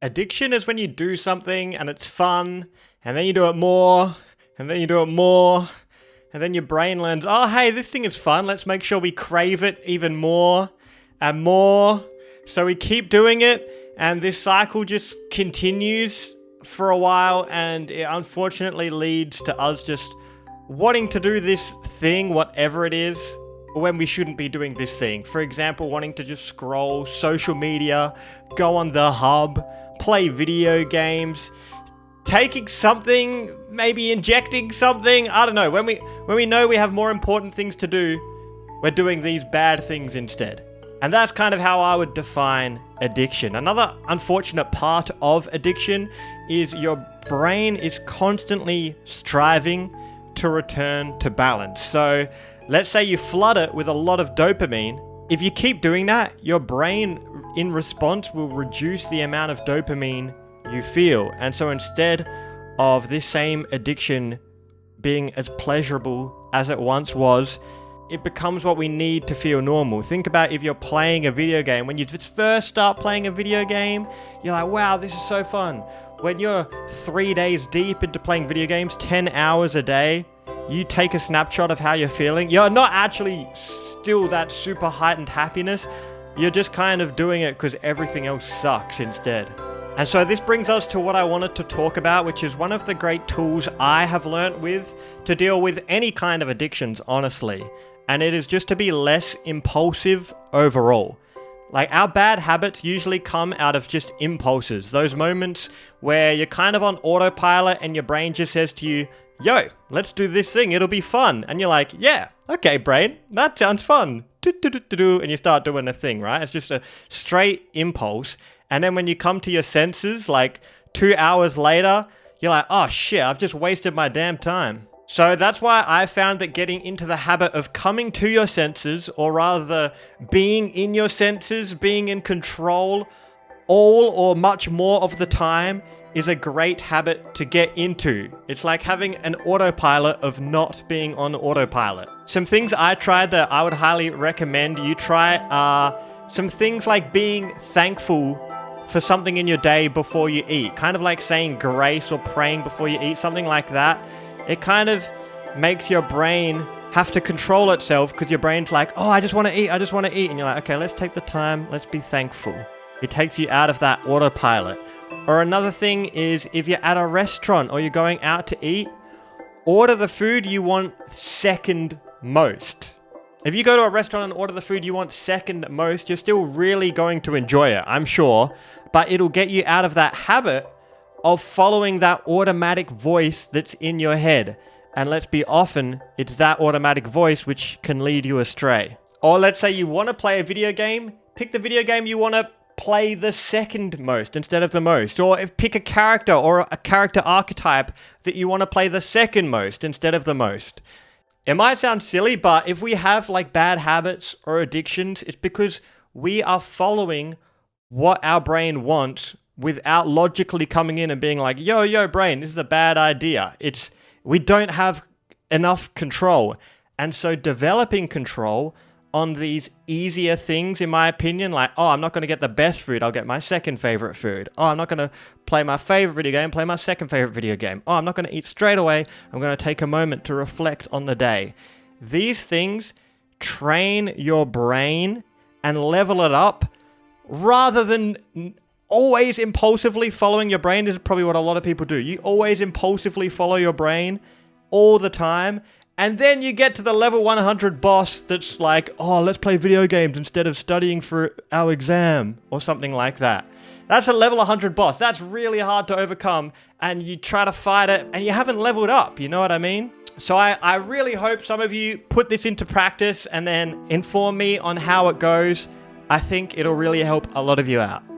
Addiction is when you do something and it's fun, and then you do it more, and then you do it more, and then your brain learns, oh, hey, this thing is fun. Let's make sure we crave it even more and more. So we keep doing it, and this cycle just continues for a while, and it unfortunately leads to us just wanting to do this thing, whatever it is, when we shouldn't be doing this thing. For example, wanting to just scroll social media, go on the hub, play video games, taking something, maybe injecting something. I don't know. When we know we have more important things to do, we're doing these bad things instead. And that's kind of how I would define addiction. Another unfortunate part of addiction is your brain is constantly striving to return to balance. So let's say you flood it with a lot of dopamine. If you keep doing that, your brain in response will reduce the amount of dopamine you feel. And so instead of this same addiction being as pleasurable as it once was, it becomes what we need to feel normal. Think about if you're playing a video game. When you just first start playing a video game, you're like, wow, this is so fun. When you're 3 days deep into playing video games, 10 hours a day, you take a snapshot of how you're feeling. You're not actually still that super heightened happiness. You're just kind of doing it because everything else sucks instead. And so this brings us to what I wanted to talk about, which is one of the great tools I have learnt to deal with any kind of addictions, honestly. And it is just to be less impulsive overall. Like, our bad habits usually come out of just impulses. Those moments where you're kind of on autopilot and your brain just says to you, yo, let's do this thing, it'll be fun. And you're like, yeah, okay, brain, that sounds fun. And you start doing the thing, right? It's just a straight impulse. And then when you come to your senses, like 2 hours later, you're like, oh shit, I've just wasted my damn time. So that's why I found that getting into the habit of coming to your senses, or rather being in your senses, being in control all or much more of the time, is a great habit to get into. It's like having an autopilot of not being on autopilot. Some things I tried that I would highly recommend you try are some things like being thankful for something in your day before you eat. Kind of like saying grace or praying before you eat, something like that. It kind of makes your brain have to control itself because your brain's like, oh, I just want to eat. And you're like, okay, let's take the time. Let's be thankful. It takes you out of that autopilot. Or another thing is if you're at a restaurant or you're going out to eat, order the food you want second most. If you go to a restaurant and order the food you want second most, you're still really going to enjoy it, I'm sure. But it'll get you out of that habit of following that automatic voice that's in your head. And let's be often, it's that automatic voice which can lead you astray. Or let's say you want to play a video game, pick the video game you want to play the second most instead of the most. Or pick a character or a character archetype that you want to play the second most instead of the most. It might sound silly, but if we have like bad habits or addictions, it's because we are following what our brain wants without logically coming in and being like, yo, brain, this is a bad idea. We don't have enough control. And so developing control on these easier things, in my opinion, like, oh, I'm not going to get the best food, I'll get my second favorite food. Oh, I'm not going to play my favorite video game, play my second favorite video game. Oh, I'm not going to eat straight away, I'm going to take a moment to reflect on the day. These things train your brain and level it up rather than always impulsively following your brain. This is probably what a lot of people do. You always impulsively follow your brain all the time. And then you get to the level 100 boss that's like, oh, let's play video games instead of studying for our exam or something like that. That's a level 100 boss. That's really hard to overcome. And you try to fight it and you haven't leveled up. You know what I mean? So I really hope some of you put this into practice and then inform me on how it goes. I think it'll really help a lot of you out.